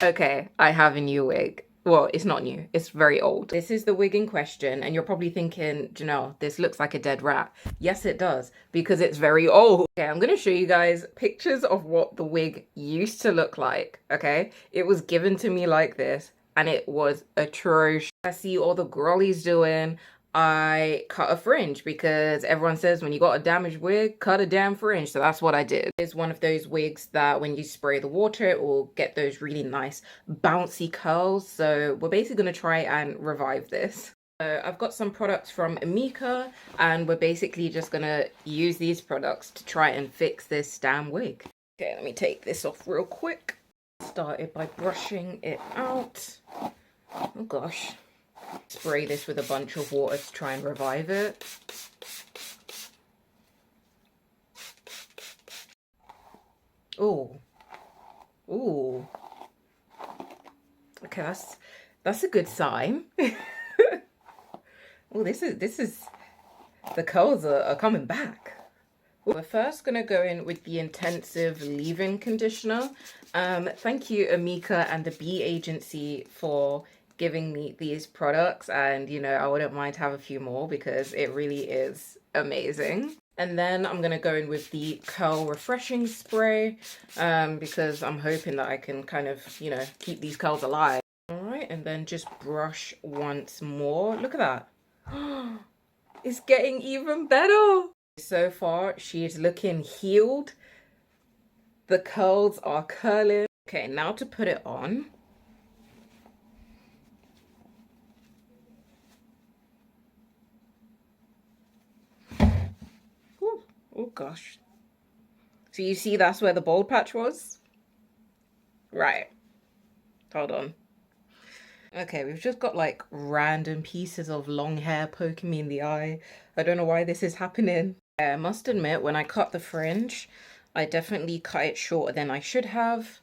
Okay, I have a new wig. Well, it's not new, it's very old. This is the wig in question, and you're probably thinking, Janelle, this looks like a dead rat. Yes, it does, because it's very old. Okay, I'm gonna show you guys pictures of what the wig used to look like, okay? It was given to me like this, and it was atrocious. I see all the girlies doing. I cut a fringe because everyone says when you got a damaged wig, cut a damn fringe. So that's what I did. It's one of those wigs that when you spray the water, it will get those really nice bouncy curls. So we're basically going to try and revive this. So I've got some products from Amika, and we're basically just going to use these products to try and fix this damn wig. Okay, let me take this off real quick. Started by brushing it out. Oh gosh. Spray this with a bunch of water to try and revive it. Oh, ooh. Okay, that's a good sign. Oh, this is the curls are coming back. We're first gonna go in with the intensive leave-in conditioner. Thank you, Amika and the Bee Agency, for giving me these products, and you know, I wouldn't mind to have a few more because it really is amazing. And then I'm gonna go in with the curl refreshing spray because I'm hoping that I can kind of, you know, keep these curls alive. All right, and then just brush once more. Look at that. It's getting even better. So far she is looking healed. The curls are curling. Okay, now to put it on. Oh gosh. So you see that's where the bald patch was? Right. Hold on. Okay, we've just got like random pieces of long hair poking me in the eye. I don't know why this is happening. I must admit, when I cut the fringe, I definitely cut it shorter than I should have.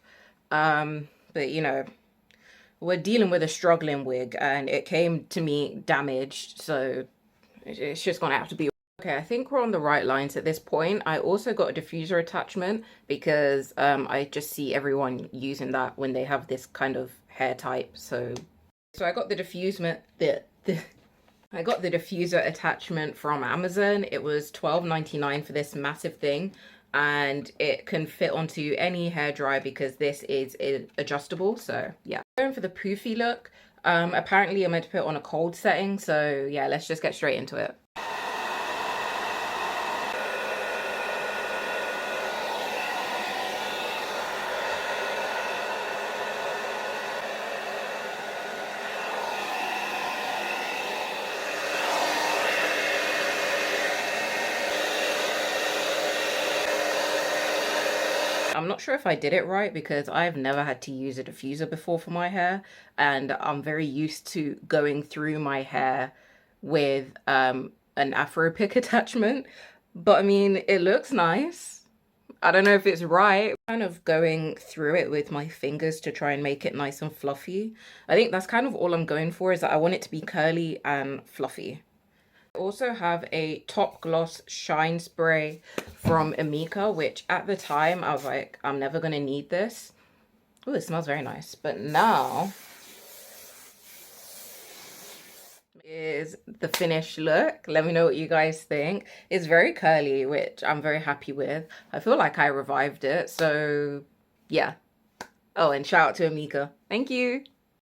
But you know, we're dealing with a struggling wig and it came to me damaged, so it's just gonna have to be. Okay, I think we're on the right lines at this point. I also got a diffuser attachment because I just see everyone using that when they have this kind of hair type. So I got the I got the diffuser attachment from Amazon. It was $12.99 for this massive thing, and it can fit onto any hairdryer because this is adjustable. So yeah, going for the poofy look. Apparently I'm meant to put it on a cold setting, so yeah, let's just get straight into it. I'm not sure if I did it right because I've never had to use a diffuser before for my hair, and I'm very used to going through my hair with an Afro pick attachment. But I mean, it looks nice. I don't know if it's right. Kind of going through it with my fingers to try and make it nice and fluffy. I think that's kind of all I'm going for, is that I want it to be curly and fluffy. I also have a Top Gloss Shine Spray from Amika, which at the time I was like, I'm never going to need this. Oh, it smells very nice. But now is the finished look. Let me know what you guys think. It's very curly, which I'm very happy with. I feel like I revived it. So yeah. Oh, and shout out to Amika. Thank you.